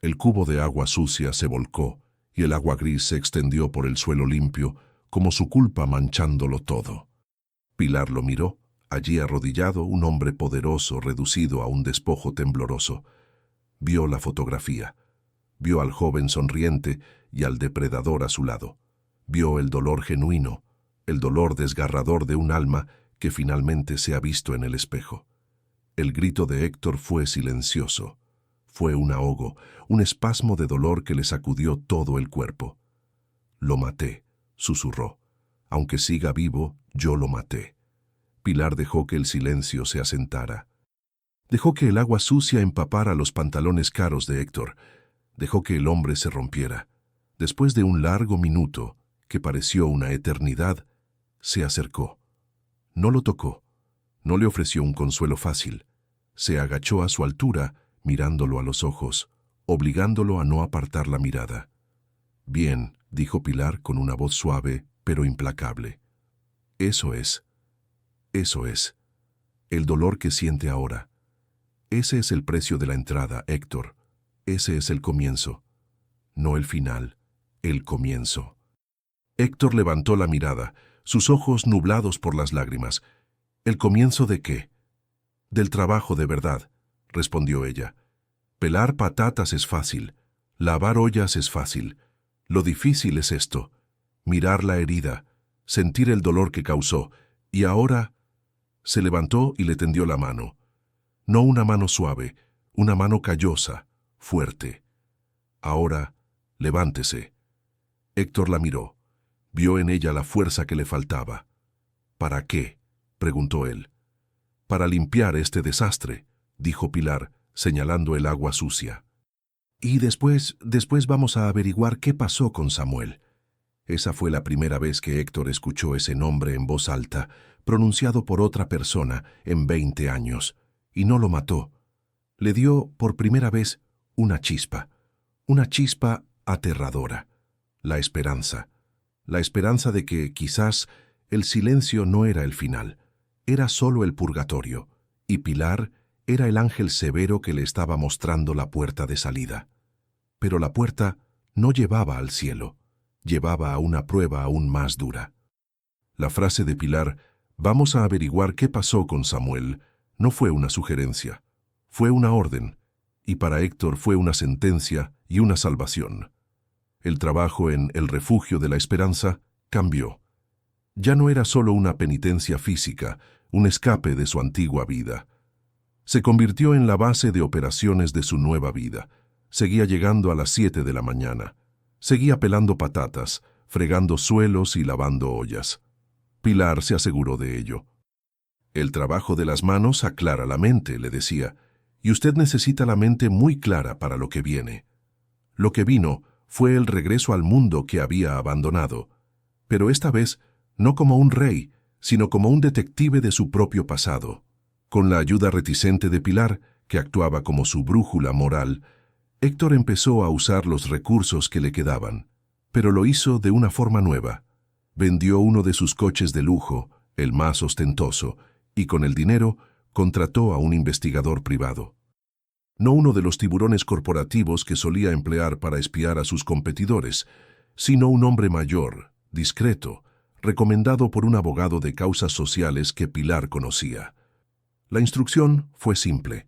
El cubo de agua sucia se volcó y el agua gris se extendió por el suelo limpio, como su culpa manchándolo todo. Pilar lo miró, allí arrodillado, un hombre poderoso reducido a un despojo tembloroso. Vio la fotografía. Vio al joven sonriente y al depredador a su lado. Vio el dolor genuino, el dolor desgarrador de un alma que finalmente se ha visto en el espejo. El grito de Héctor fue silencioso. Fue un ahogo, un espasmo de dolor que le sacudió todo el cuerpo. «Lo maté», susurró. «Aunque siga vivo, yo lo maté». Pilar dejó que el silencio se asentara. Dejó que el agua sucia empapara los pantalones caros de Héctor. Dejó que el hombre se rompiera. Después de un largo minuto, que pareció una eternidad, se acercó. No lo tocó, No le ofreció un consuelo fácil. Se agachó a su altura, mirándolo a los ojos, obligándolo a no apartar la mirada. «Bien», dijo Pilar con una voz suave, pero implacable. Eso es. El dolor que siente ahora. Ese es el precio de la entrada, Héctor. Ese es el comienzo. No el final, el comienzo». Héctor levantó la mirada, sus ojos nublados por las lágrimas. «¿El comienzo de qué?» «Del trabajo de verdad», respondió ella. «Pelar patatas es fácil, lavar ollas es fácil. Lo difícil es esto, mirar la herida, sentir el dolor que causó, y ahora...» Se levantó y le tendió la mano. No una mano suave, una mano callosa, fuerte. «Ahora, levántese». Héctor la miró. Vio en ella la fuerza que le faltaba. «¿Para qué?», preguntó él. «Para limpiar este desastre», dijo Pilar, señalando el agua sucia. «Y después vamos a averiguar qué pasó con Samuel». Esa fue la primera vez que Héctor escuchó ese nombre en voz alta, pronunciado por otra persona en 20 años, y no lo mató. Le dio, por primera vez, una chispa aterradora, la esperanza de que, quizás, el silencio no era el final, era solo el purgatorio, y Pilar era el ángel severo que le estaba mostrando la puerta de salida. Pero la puerta no llevaba al cielo, llevaba a una prueba aún más dura. La frase de Pilar, «Vamos a averiguar qué pasó con Samuel», no fue una sugerencia, fue una orden, y para Héctor fue una sentencia y una salvación. El trabajo en el refugio de la esperanza cambió. Ya no era solo una penitencia física, un escape de su antigua vida. Se convirtió en la base de operaciones de su nueva vida. Seguía llegando a las 7 de la mañana. Seguía pelando patatas, fregando suelos y lavando ollas. Pilar se aseguró de ello. «El trabajo de las manos aclara la mente», le decía, «y usted necesita la mente muy clara para lo que viene». Lo que vino fue el regreso al mundo que había abandonado, pero esta vez no como un rey, sino como un detective de su propio pasado. Con la ayuda reticente de Pilar, que actuaba como su brújula moral, Héctor empezó a usar los recursos que le quedaban, pero lo hizo de una forma nueva. Vendió uno de sus coches de lujo, el más ostentoso, y con el dinero contrató a un investigador privado. No uno de los tiburones corporativos que solía emplear para espiar a sus competidores, sino un hombre mayor, discreto, recomendado por un abogado de causas sociales que Pilar conocía. La instrucción fue simple.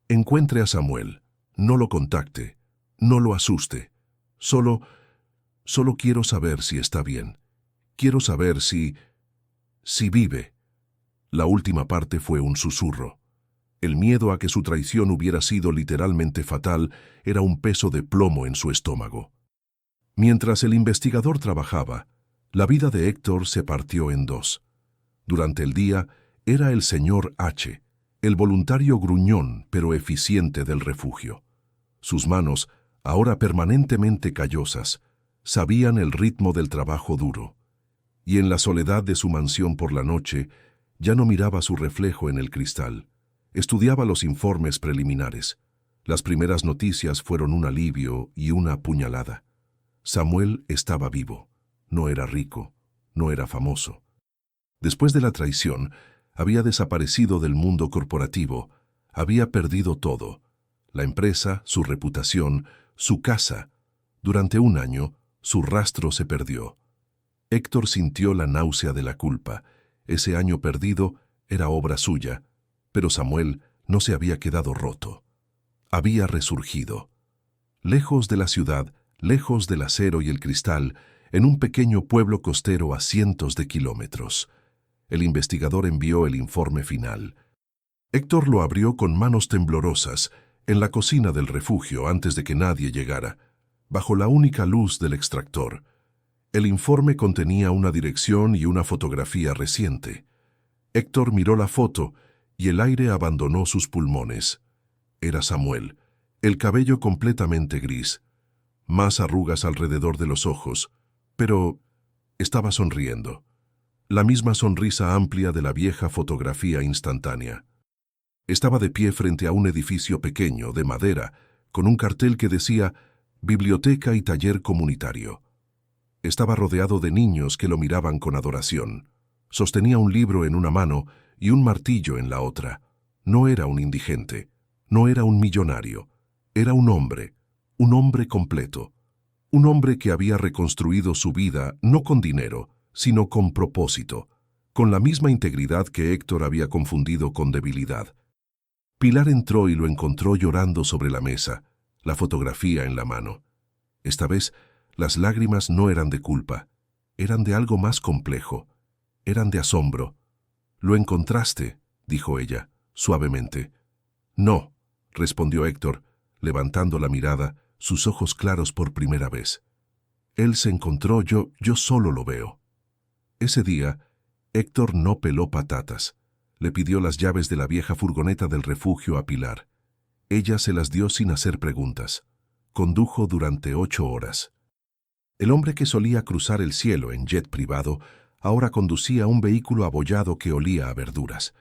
Encuentre a Samuel, no lo contacte, no lo asuste. Solo quiero saber si está bien. Quiero saber si vive. La última parte fue un susurro. El miedo a que su traición hubiera sido literalmente fatal era un peso de plomo en su estómago. Mientras el investigador trabajaba, la vida de Héctor se partió en dos. Durante el día era el señor H., el voluntario gruñón pero eficiente del refugio. Sus manos, ahora permanentemente callosas, sabían el ritmo del trabajo duro. Y en la soledad de su mansión por la noche, ya no miraba su reflejo en el cristal. Estudiaba los informes preliminares. Las primeras noticias fueron un alivio y una puñalada. Samuel estaba vivo. No era rico, no era famoso. Después de la traición, había desaparecido del mundo corporativo, había perdido todo. La empresa, su reputación, su casa. Durante un año, su rastro se perdió. Héctor sintió la náusea de la culpa. Ese año perdido era obra suya, pero Samuel no se había quedado roto. Había resurgido. Lejos de la ciudad, lejos del acero y el cristal, en un pequeño pueblo costero a cientos de kilómetros. El investigador envió el informe final. Héctor lo abrió con manos temblorosas, en la cocina del refugio antes de que nadie llegara, bajo la única luz del extractor. El informe contenía una dirección y una fotografía reciente. Héctor miró la foto y el aire abandonó sus pulmones. Era Samuel, el cabello completamente gris, más arrugas alrededor de los ojos, pero estaba sonriendo. la misma sonrisa amplia de la vieja fotografía instantánea. Estaba de pie frente a un edificio pequeño, de madera, con un cartel que decía Biblioteca y Taller Comunitario. Estaba rodeado de niños que lo miraban con adoración. Sostenía un libro en una mano y un martillo en la otra. No era un indigente, no era un millonario, era un hombre completo. Un hombre que había reconstruido su vida no con dinero, sino con propósito, con la misma integridad que Héctor había confundido con debilidad. Pilar entró y lo encontró llorando sobre la mesa, la fotografía en la mano. Esta vez, las lágrimas no eran de culpa, eran de algo más complejo, eran de asombro. «¿Lo encontraste?», dijo ella, suavemente. «No», respondió Héctor, levantando la mirada, sus ojos claros por primera vez. «Él se encontró, yo solo lo veo». Ese día, Héctor no peló patatas. Le pidió las llaves de la vieja furgoneta del refugio a Pilar. Ella se las dio sin hacer preguntas. Condujo durante 8 horas. El hombre que solía cruzar el cielo en jet privado ahora conducía un vehículo abollado que olía a verduras.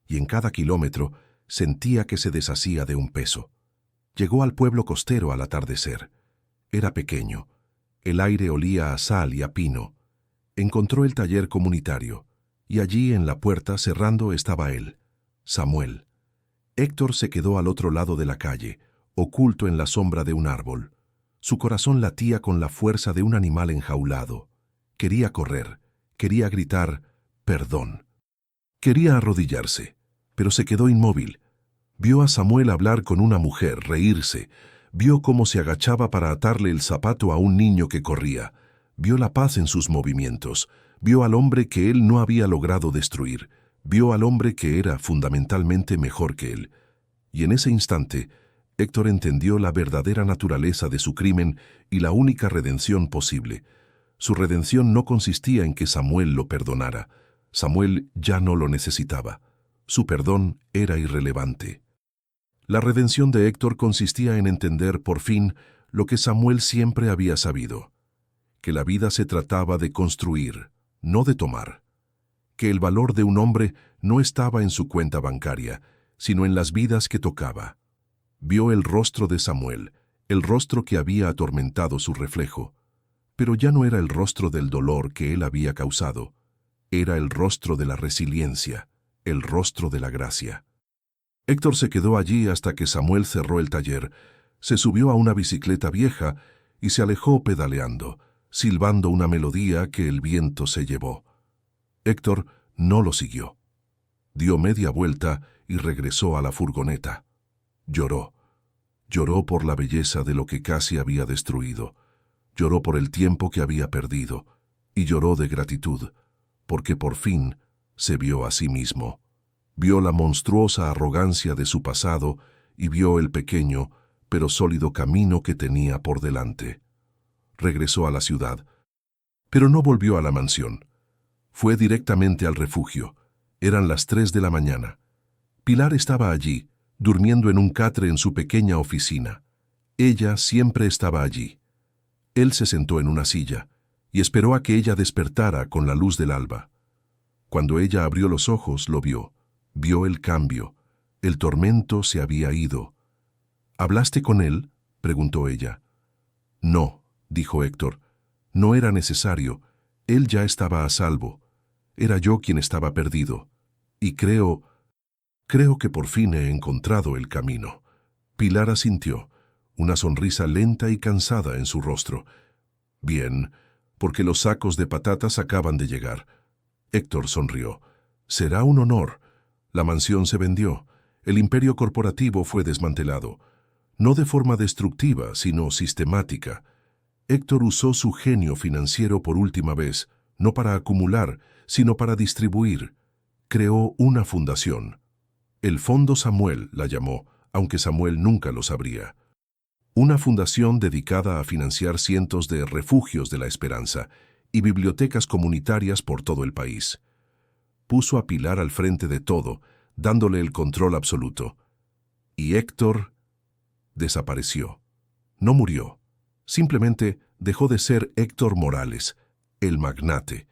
Y en cada kilómetro sentía que se deshacía de un peso. Llegó al pueblo costero al atardecer. Era pequeño. El aire olía a sal y a pino. Encontró el taller comunitario. Y allí en la puerta cerrando estaba él, Samuel. Héctor se quedó al otro lado de la calle, oculto en la sombra de un árbol. Su corazón latía con la fuerza de un animal enjaulado. Quería correr, quería gritar «perdón». Quería arrodillarse, pero se quedó inmóvil. Vio a Samuel hablar con una mujer, reírse. Vio cómo se agachaba para atarle el zapato a un niño que corría. Vio la paz en sus movimientos. Vio al hombre que él no había logrado destruir. Vio al hombre que era fundamentalmente mejor que él. Y en ese instante, Héctor entendió la verdadera naturaleza de su crimen y la única redención posible. Su redención no consistía en que Samuel lo perdonara. Samuel ya no lo necesitaba. Su perdón era irrelevante. La redención de Héctor consistía en entender por fin lo que Samuel siempre había sabido: que la vida se trataba de construir, no de tomar. Que el valor de un hombre no estaba en su cuenta bancaria, sino en las vidas que tocaba. Vio el rostro de Samuel, el rostro que había atormentado su reflejo. Pero ya no era el rostro del dolor que él había causado. Era el rostro de la resiliencia, el rostro de la gracia. Héctor se quedó allí hasta que Samuel cerró el taller, se subió a una bicicleta vieja y se alejó pedaleando, silbando una melodía que el viento se llevó. Héctor no lo siguió. Dio media vuelta y regresó a la furgoneta. Lloró. Lloró por la belleza de lo que casi había destruido. Lloró por el tiempo que había perdido. Y lloró de gratitud, porque por fin se vio a sí mismo. Vio la monstruosa arrogancia de su pasado y vio el pequeño, pero sólido camino que tenía por delante. Regresó a la ciudad, pero no volvió a la mansión. Fue directamente al refugio. Eran las 3 de la mañana. Pilar estaba allí, durmiendo en un catre en su pequeña oficina. Ella siempre estaba allí. Él se sentó en una silla y esperó a que ella despertara con la luz del alba. Cuando ella abrió los ojos, lo vio. Vio el cambio. El tormento se había ido. «¿Hablaste con él?», preguntó ella. «No», dijo Héctor. «No era necesario. Él ya estaba a salvo. Era yo quien estaba perdido. Y creo que por fin he encontrado el camino». Pilar asintió, una sonrisa lenta y cansada en su rostro. «Bien, porque los sacos de patatas acaban de llegar». Héctor sonrió. «Será un honor». La mansión se vendió. El imperio corporativo fue desmantelado. No de forma destructiva, sino sistemática. Héctor usó su genio financiero por última vez, no para acumular, sino para distribuir. Creó una fundación. El Fondo Samuel la llamó, aunque Samuel nunca lo sabría. Una fundación dedicada a financiar cientos de refugios de la esperanza y bibliotecas comunitarias por todo el país. Puso a Pilar al frente de todo, dándole el control absoluto. Y Héctor desapareció. No murió. Simplemente dejó de ser Héctor Morales, el magnate.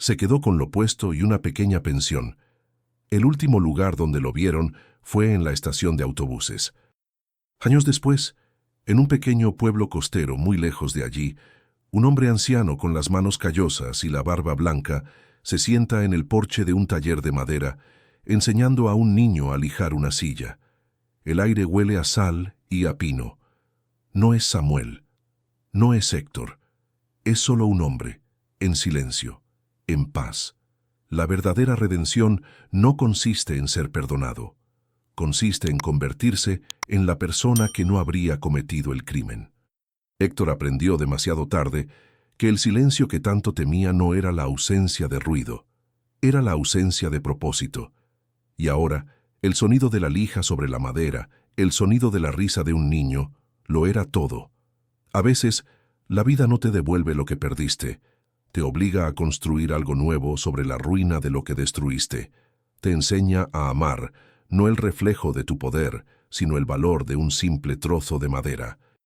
Se quedó con lo puesto y una pequeña pensión. El último lugar donde lo vieron fue en la estación de autobuses. Años después, en un pequeño pueblo costero muy lejos de allí, un hombre anciano con las manos callosas y la barba blanca se sienta en el porche de un taller de madera, enseñando a un niño a lijar una silla. El aire huele a sal y a pino. No es Samuel, no es Héctor, es solo un hombre, en silencio, en paz. La verdadera redención no consiste en ser perdonado, consiste en convertirse en la persona que no habría cometido el crimen. Héctor aprendió demasiado tarde que el silencio que tanto temía no era la ausencia de ruido, era la ausencia de propósito. Y ahora, el sonido de la lija sobre la madera, el sonido de la risa de un niño, lo era todo. A veces, la vida no te devuelve lo que perdiste, te obliga a construir algo nuevo sobre la ruina de lo que destruiste. Te enseña a amar, no el reflejo de tu poder, sino el valor de un simple trozo de madera.